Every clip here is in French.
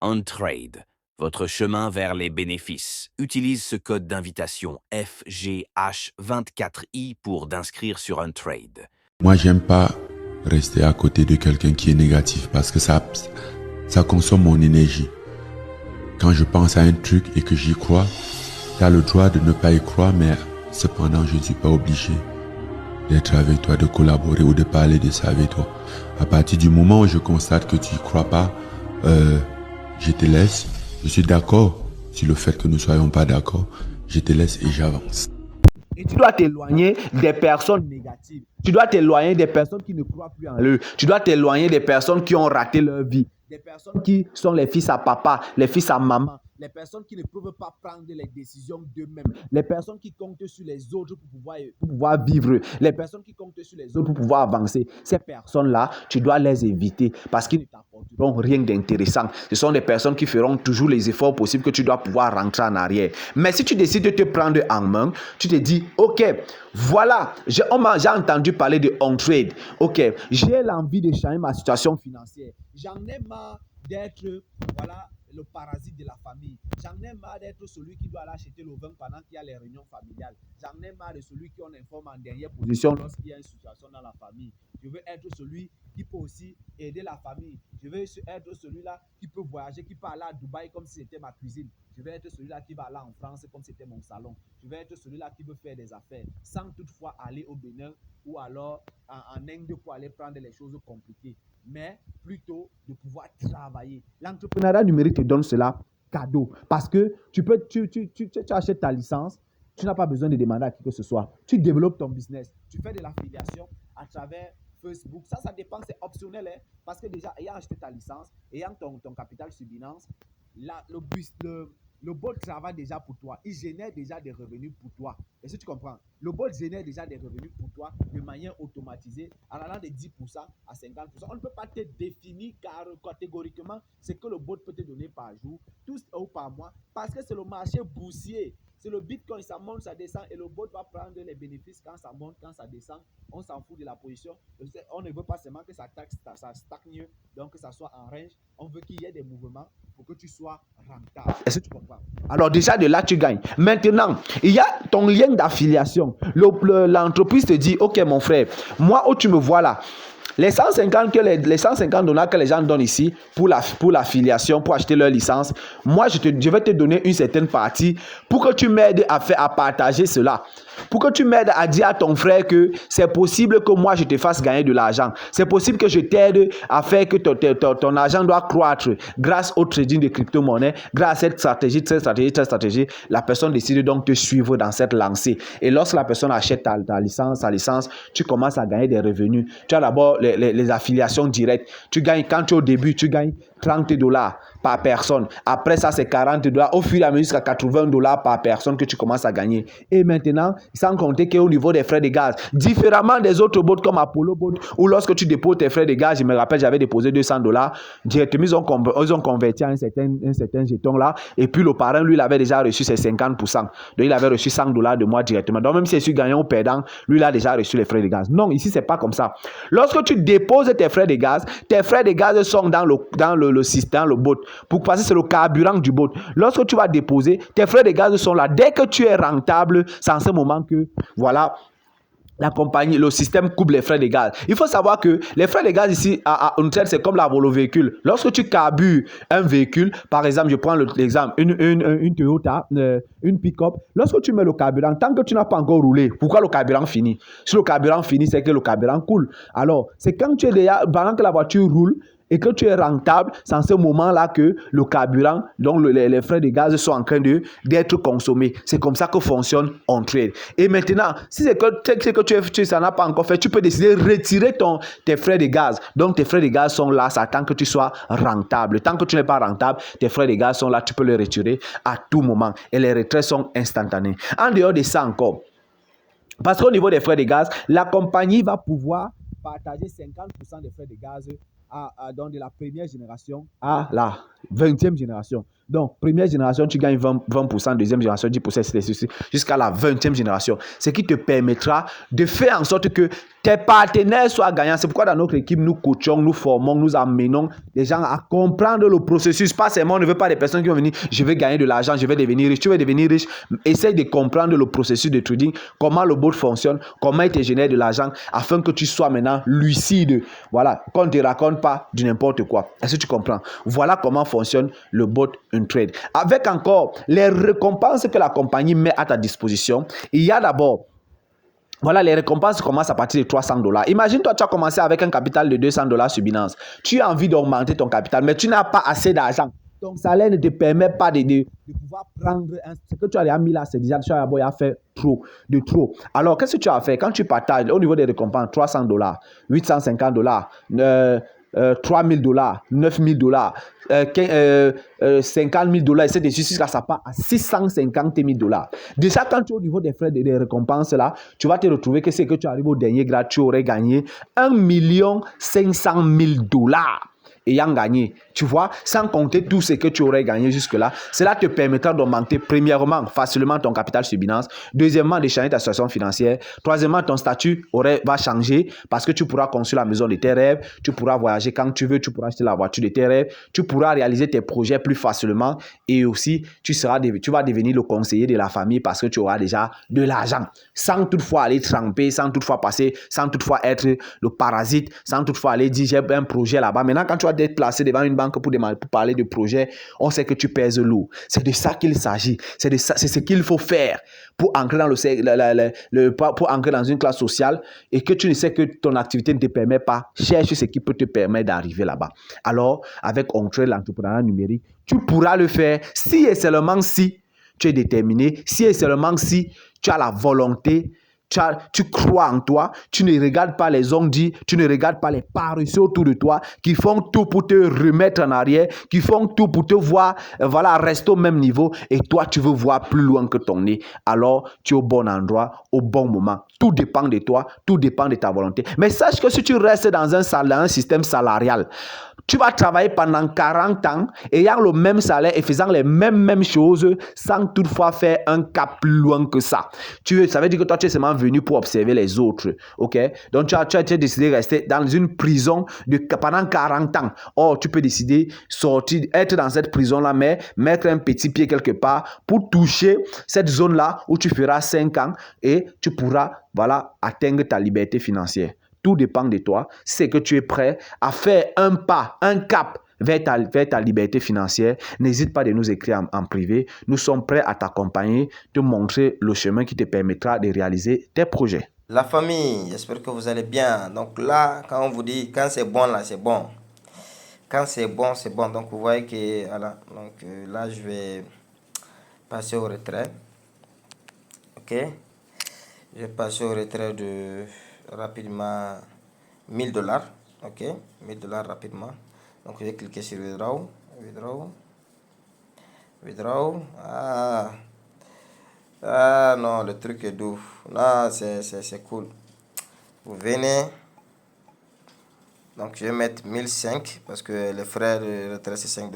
OnTrade, votre chemin vers les bénéfices. Utilise ce code d'invitation FGH24I pour d'inscrire sur OnTrade. Moi, j'aime pas rester à côté de quelqu'un qui est négatif parce que ça consomme mon énergie. Quand je pense à un truc et que j'y crois, tu as le droit de ne pas y croire, mais cependant, je ne suis pas obligé d'être avec toi, de collaborer ou de parler de ça avec toi. À partir du moment où je constate que tu n'y crois pas, je te laisse. Je suis d'accord sur le fait que nous ne soyons pas d'accord. Je te laisse et j'avance. Et tu dois t'éloigner des personnes négatives. Tu dois t'éloigner des personnes qui ne croient plus en eux. Tu dois t'éloigner des personnes qui ont raté leur vie. Des personnes qui sont les fils à papa, les fils à maman. Les personnes qui ne peuvent pas prendre les décisions d'eux-mêmes. Les personnes qui comptent sur les autres pour pouvoir vivre. Les personnes qui comptent sur les autres pour pouvoir avancer. Ces personnes-là, tu dois les éviter parce qu'ils ne t'apporteront rien d'intéressant. Ce sont des personnes qui feront toujours les efforts possibles que tu dois pouvoir rentrer en arrière. Mais si tu décides de te prendre en main, tu te dis, ok, voilà, j'ai entendu parler de OnTrade. Ok, j'ai l'envie de changer ma situation financière. J'en ai marre d'être, le parasite de la famille. J'en ai marre d'être celui qui doit aller acheter le vin pendant qu'il y a les réunions familiales. J'en ai marre de celui qui on informe en dernière position lorsqu'il y a une situation dans la famille. Je veux être celui qui peut aussi aider la famille. Je veux être celui-là qui peut voyager, qui peut aller à Dubaï comme si c'était ma cuisine. Je vais être celui-là qui va aller en France comme si c'était mon salon. Je vais être celui-là qui veut faire des affaires sans toutefois aller au Bénin ou alors en Inde pour aller prendre les choses compliquées, mais plutôt de pouvoir travailler. L'entrepreneuriat numérique te donne cela cadeau parce que tu achètes ta licence, tu n'as pas besoin de demander à qui que ce soit. Tu développes ton business, tu fais de l'affiliation à travers Facebook. Ça dépend, c'est optionnel, hein, parce que déjà, ayant acheté ta licence, ayant ton capital sur Binance, le bot travaille déjà pour toi. Il génère déjà des revenus pour toi. Est-ce que tu comprends? Le bot génère déjà des revenus pour toi de manière automatisée en allant de 10% à 50%. On ne peut pas te définir catégoriquement ce que le bot peut te donner par jour, ou par mois, parce que c'est le marché boursier. C'est le Bitcoin, ça monte, ça descend et le bot va prendre les bénéfices quand ça monte, quand ça descend. On s'en fout de la position. On ne veut pas seulement que ça stagne, donc que ça soit en range. On veut qu'il y ait des mouvements pour que tu sois rentable. Est-ce que tu comprends? Alors déjà de là, tu gagnes. Maintenant, il y a ton lien d'affiliation. L'entreprise te dit, ok mon frère, moi où tu me vois là, les 150 $ que les gens donnent ici pour l'affiliation, pour acheter leur licence, moi je vais te donner une certaine partie pour que tu m'aides à partager cela. Pour que tu m'aides à dire à ton frère que c'est possible que moi je te fasse gagner de l'argent. C'est possible que je t'aide à faire que ton argent doit croître grâce au trading de crypto-monnaie, grâce à cette stratégie. La personne décide donc de te suivre dans cette lancée. Et lorsque la personne achète sa licence, tu commences à gagner des revenus. Tu as d'abord les affiliations directes. Tu gagnes, quand tu es au début, tu gagnes $30 par personne. Après ça, c'est $40. Au fur et à mesure, jusqu'à $80 par personne que tu commences à gagner. Et maintenant, sans compter qu'au niveau des frais de gaz, différemment des autres bots comme Apollo Bot, où lorsque tu déposes tes frais de gaz, je me rappelle, j'avais déposé $200, directement, ils ont converti à un certain jeton là, et puis le parrain, lui, il avait déjà reçu ses 50%. Donc, il avait reçu $100 de moi directement. Donc, même si je suis gagnant ou perdant, lui, il a déjà reçu les frais de gaz. Non, ici, c'est pas comme ça. Lorsque tu déposes tes frais de gaz sont dans le système, le bot. Pour passer, c'est le carburant du bot. Lorsque tu vas déposer, tes frais de gaz sont là. Dès que tu es rentable, c'est en ce moment que, voilà, la compagnie, le système coupe les frais de gaz. Il faut savoir que les frais de gaz ici, à OnTrade, c'est comme la volo véhicule. Lorsque tu carbures un véhicule, par exemple, je prends l'exemple, une Toyota, une pick-up, lorsque tu mets le carburant, tant que tu n'as pas encore roulé, pourquoi le carburant finit? Si le carburant finit, c'est que le carburant coule. Alors, c'est quand tu es déjà, pendant que la voiture roule, et que tu es rentable, c'est en ce moment-là que le carburant, donc les frais de gaz sont en train d'être consommés. C'est comme ça que fonctionne OnTrade. Et maintenant, si c'est que ça n'a pas encore fait, tu peux décider de retirer tes frais de gaz. Donc tes frais de gaz sont là, ça attend que tu sois rentable. Tant que tu n'es pas rentable, tes frais de gaz sont là, tu peux les retirer à tout moment. Et les retraits sont instantanés. En dehors de ça encore, parce qu'au niveau des frais de gaz, la compagnie va pouvoir partager 50% des frais de gaz donc de la première génération à la 20e génération. Donc, première génération, tu gagnes 20%, deuxième génération, 10%, jusqu'à la 20e génération. Ce qui te permettra de faire en sorte que tes partenaires soient gagnants. C'est pourquoi dans notre équipe, nous coachons, nous formons, nous amenons les gens à comprendre le processus. Pas seulement, on ne veut pas des personnes qui vont venir, je vais gagner de l'argent, je vais devenir riche. Tu veux devenir riche, essaye de comprendre le processus de trading, comment le bot fonctionne, comment il te génère de l'argent, afin que tu sois maintenant lucide. Voilà, qu'on ne te raconte pas du n'importe quoi. Est-ce que tu comprends? Voilà comment fonctionne le bot trade. Avec encore les récompenses que la compagnie met à ta disposition, il y a d'abord, voilà, les récompenses commencent à partir de $300. Imagine-toi, tu as commencé avec un capital de $200 sur Binance. Tu as envie d'augmenter ton capital, mais tu n'as pas assez d'argent. Ton salaire ne te permet pas de pouvoir prendre ce que tu as mis là, c'est déjà, tu as fait trop. Alors, qu'est-ce que tu as fait? Quand tu partages au niveau des récompenses, $300, $850, $3,000, $9,000, $50,000, et c'est jusqu'à ça part à $650,000. Déjà, quand tu es au niveau des frais des récompenses là, tu vas te retrouver que c'est que tu arrives au dernier grade, tu aurais gagné $1,500,000 ayant gagné. Tu vois, sans compter tout ce que tu aurais gagné jusque-là, cela te permettra d'augmenter premièrement facilement ton capital sur Binance, deuxièmement de changer ta situation financière, troisièmement ton statut va changer parce que tu pourras construire la maison de tes rêves, tu pourras voyager quand tu veux, tu pourras acheter la voiture de tes rêves, tu pourras réaliser tes projets plus facilement et aussi tu vas devenir le conseiller de la famille parce que tu auras déjà de l'argent sans toutefois aller tremper, sans toutefois passer, sans toutefois être le parasite, sans toutefois aller dire j'ai un projet là-bas. Maintenant, quand tu vas être placé devant une banque pour parler de projet, on sait que tu pèses lourd. C'est de ça qu'il s'agit. C'est ce qu'il faut faire pour entrer dans pour entrer dans une classe sociale et que tu ne sais que ton activité ne te permet pas. Cherche ce qui peut te permettre d'arriver là-bas. Alors, avec Ontrade, l'entrepreneuriat numérique, tu pourras le faire si et seulement si tu es déterminé, si et seulement si tu as la volonté, tu crois en toi, tu ne regardes pas les ondits, tu ne regardes pas les paresseux autour de toi qui font tout pour te remettre en arrière, qui font tout pour te voir, voilà, rester au même niveau et toi tu veux voir plus loin que ton nez. Alors tu es au bon endroit, au bon moment. Tout dépend de toi, tout dépend de ta volonté. Mais sache que si tu restes dans un système salarial, tu vas travailler pendant 40 ans ayant le même salaire et faisant les mêmes choses sans toutefois faire un cap plus loin que ça. Ça veut dire que toi, tu es seulement venu pour observer les autres. Ok? Donc, tu as décidé de rester dans une prison pendant 40 ans. Or, tu peux décider sortir, être dans cette prison-là, mais mettre un petit pied quelque part pour toucher cette zone-là où tu feras 5 ans et tu pourras, voilà, atteindre ta liberté financière. Tout dépend de toi. C'est que tu es prêt à faire un pas, un cap vers ta liberté financière. N'hésite pas de nous écrire en privé. Nous sommes prêts à t'accompagner, te montrer le chemin qui te permettra de réaliser tes projets. La famille, j'espère que vous allez bien. Donc là, quand on vous dit, quand c'est bon, là, c'est bon. Quand c'est bon, c'est bon. Donc vous voyez que, voilà. Donc là, je vais passer au retrait. Ok. Je vais passer au retrait de rapidement $1,000. Ok. $1,000 rapidement. Donc je vais cliquer sur withdraw. Withdraw. Ah non, le truc est doux. Non, c'est cool. Vous venez. Donc je vais mettre 1,005 parce que les frais de retrait c'est $5.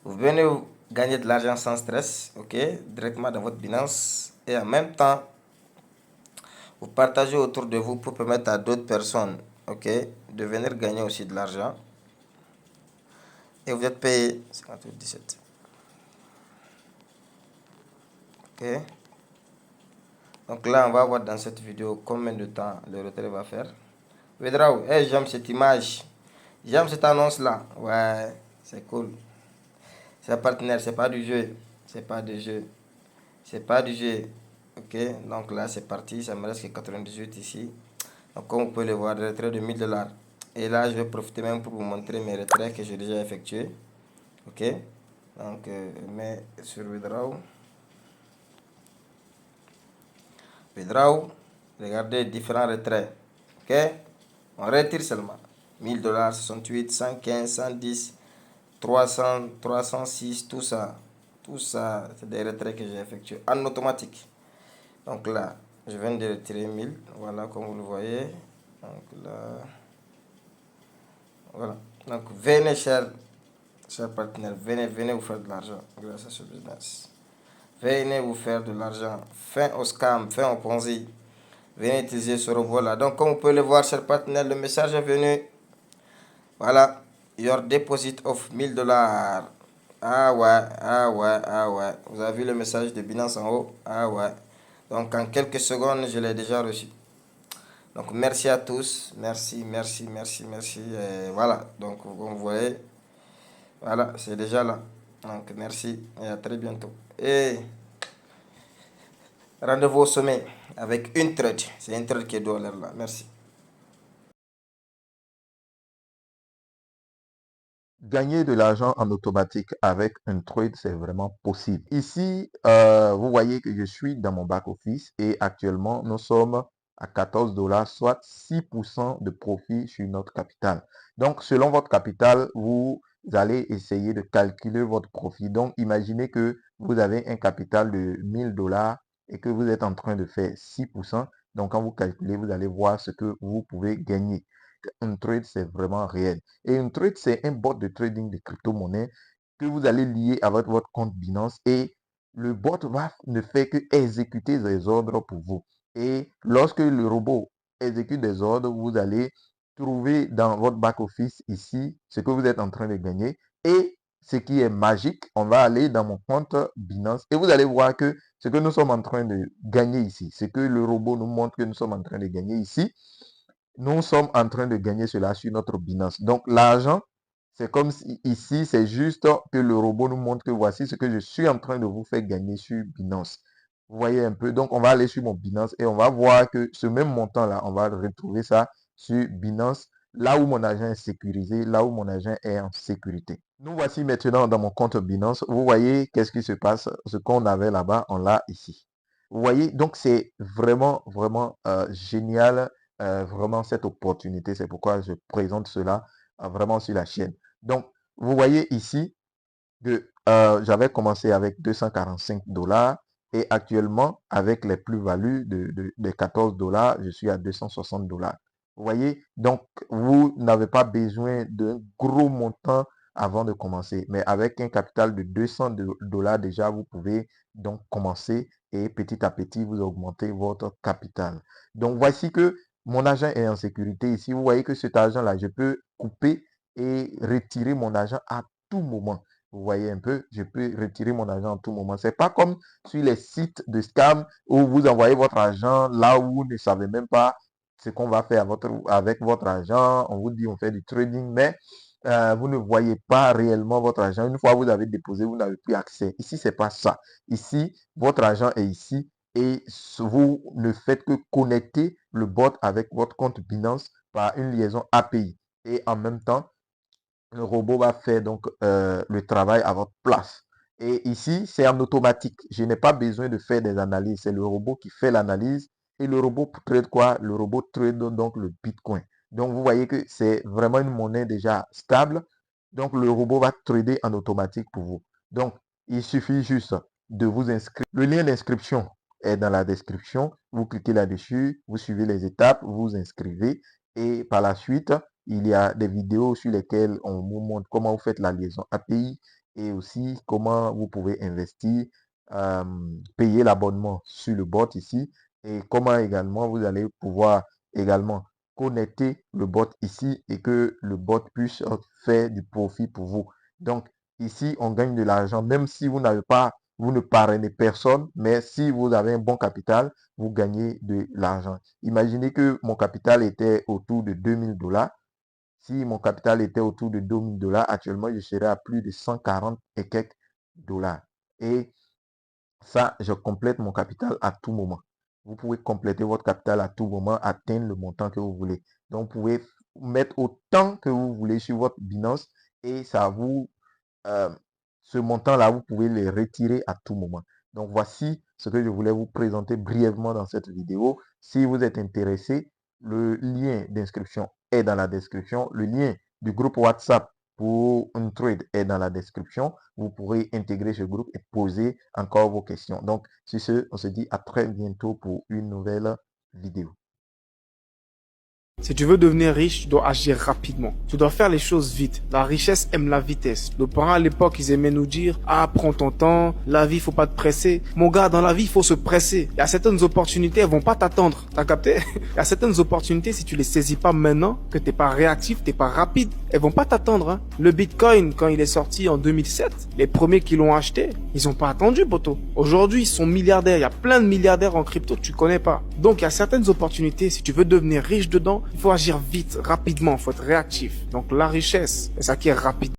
Vous venez gagner de l'argent sans stress, ok, directement dans votre Binance et en même temps vous partagez autour de vous pour permettre à d'autres personnes, ok, de venir gagner aussi de l'argent et vous êtes payé 58,17. Ok. Donc là on va voir dans cette vidéo combien de temps le retrait va faire. Withdraw, hey, j'aime cette image, j'aime cette annonce là, ouais, c'est cool. C'est un partenaire, c'est pas du jeu, c'est pas du jeu, c'est pas du jeu. Ok, donc là c'est parti, ça me reste que 98 ici. Donc comme vous pouvez le voir, le retrait de $1,000. Et là je vais profiter même pour vous montrer mes retraits que j'ai déjà effectués. Ok, donc je mets sur withdraw. Withdraw, regardez différents retraits. Ok, on retire seulement $1,000, 68, 115, 110, 300, 306, tout ça, c'est des retraits que j'ai effectués en automatique. Donc là, je viens de retirer 1,000, voilà comme vous le voyez. Donc là, voilà. Donc venez chers chers partenaires, venez vous faire de l'argent grâce à ce business. Venez vous faire de l'argent. Fin au scam, fin au Ponzi. Venez utiliser ce robot-là. Donc, comme vous pouvez le voir, chers partenaires, le message est venu. Voilà. Your deposit of $1000. Ah ouais, ah ouais, ah ouais. Vous avez vu le message de Binance en haut? Ah ouais. Donc, en quelques secondes, je l'ai déjà reçu. Donc, merci à tous. Merci, merci, merci, merci. Et voilà. Donc, comme vous voyez, voilà, c'est déjà là. Donc, merci et à très bientôt. Et rendez-vous au sommet avec une trade. C'est une trade qui doit l'air là. Merci. Gagner de l'argent en automatique avec un trade, c'est vraiment possible. Ici, vous voyez que je suis dans mon back-office et actuellement, nous sommes à 14 $, soit 6% de profit sur notre capital. Donc, selon votre capital, vous allez essayer de calculer votre profit. Donc, imaginez que vous avez un capital de 1000 $ et que vous êtes en train de faire 6%. Donc, quand vous calculez, vous allez voir ce que vous pouvez gagner. Un trade, c'est vraiment réel. Et un trade, c'est un bot de trading de crypto-monnaie que vous allez lier avec votre compte Binance et le bot ne fait que exécuter des ordres pour vous. Et lorsque le robot exécute des ordres, vous allez trouver dans votre back-office ici ce que vous êtes en train de gagner. Et ce qui est magique, on va aller dans mon compte Binance et vous allez voir que ce que nous sommes en train de gagner ici, ce que le robot nous montre que nous sommes en train de gagner ici, nous sommes en train de gagner cela sur notre Binance. Donc, l'argent, c'est comme si ici, c'est juste que le robot nous montre que voici ce que je suis en train de vous faire gagner sur Binance. Vous voyez un peu. Donc, on va aller sur mon Binance et on va voir que ce même montant-là, on va retrouver ça sur Binance, là où mon argent est sécurisé, là où mon argent est en sécurité. Nous voici maintenant dans mon compte Binance. Vous voyez qu'est-ce qui se passe. Ce qu'on avait là-bas, on l'a ici. Vous voyez, donc c'est vraiment, vraiment génial, vraiment cette opportunité. C'est pourquoi je présente cela vraiment sur la chaîne. Donc, vous voyez ici que j'avais commencé avec 245 $ et actuellement, avec les plus-values de 14 $, je suis à 260 $. Vous voyez, donc vous n'avez pas besoin d'un gros montant avant de commencer. Mais avec un capital de 200 $ déjà, vous pouvez donc commencer et petit à petit, vous augmentez votre capital. Donc, voici que mon argent est en sécurité ici. Vous voyez que cet argent-là, je peux couper et retirer mon argent à tout moment. Vous voyez un peu, je peux retirer mon argent à tout moment. C'est pas comme sur les sites de scam où vous envoyez votre argent là où vous ne savez même pas ce qu'on va faire avec votre argent. On vous dit on fait du trading, mais vous ne voyez pas réellement votre argent. Une fois que vous avez déposé, vous n'avez plus accès. Ici, c'est pas ça. Ici, votre argent est ici et vous ne faites que connecter le bot avec votre compte Binance par une liaison API. Et en même temps, le robot va faire donc le travail à votre place. Et ici, c'est en automatique. Je n'ai pas besoin de faire des analyses. C'est le robot qui fait l'analyse. Et le robot trade quoi? Le robot trade donc le Bitcoin. Donc, vous voyez que c'est vraiment une monnaie déjà stable. Donc, le robot va trader en automatique pour vous. Donc, il suffit juste de vous inscrire. Le lien d'inscription est dans la description. Vous cliquez là-dessus, vous suivez les étapes, vous vous inscrivez. Et par la suite, il y a des vidéos sur lesquelles on vous montre comment vous faites la liaison API et aussi comment vous pouvez investir, payer l'abonnement sur le bot ici et comment également vous allez pouvoir également connecter le bot ici et que le bot puisse faire du profit pour vous. Donc ici, on gagne de l'argent même si vous n'avez pas, vous ne parrainez personne, mais si vous avez un bon capital, vous gagnez de l'argent. Imaginez que mon capital était autour de 2000 $. Si mon capital était autour de 2000 $, actuellement, je serais à plus de 140 et quelques dollars. Et ça, je complète mon capital à tout moment. Vous pouvez compléter votre capital à tout moment, atteindre le montant que vous voulez. Donc, vous pouvez mettre autant que vous voulez sur votre Binance et ça vous, ce montant-là, vous pouvez le retirer à tout moment. Donc, voici ce que je voulais vous présenter brièvement dans cette vidéo. Si vous êtes intéressé, le lien d'inscription est dans la description. Le lien du groupe WhatsApp pour un trade est dans la description. Vous pourrez intégrer ce groupe et poser encore vos questions. Donc, sur ce, on se dit à très bientôt pour une nouvelle vidéo. Si tu veux devenir riche, tu dois agir rapidement. Tu dois faire les choses vite. La richesse aime la vitesse. Nos parents à l'époque, ils aimaient nous dire « Ah, prends ton temps, la vie, faut pas te presser. » Mon gars, dans la vie, il faut se presser. Il y a certaines opportunités, elles vont pas t'attendre. T'as capté? Il y a certaines opportunités, si tu les saisis pas maintenant, que t'es pas réactif, t'es pas rapide, elles vont pas t'attendre. Hein. Le Bitcoin, quand il est sorti en 2007, les premiers qui l'ont acheté, ils ont pas attendu, poto. Aujourd'hui, ils sont milliardaires. Il y a plein de milliardaires en crypto que tu connais pas. Donc, il y a certaines opportunités, si tu veux devenir riche dedans, il faut agir vite, rapidement, il faut être réactif. Donc la richesse, c'est ça qui est rapide.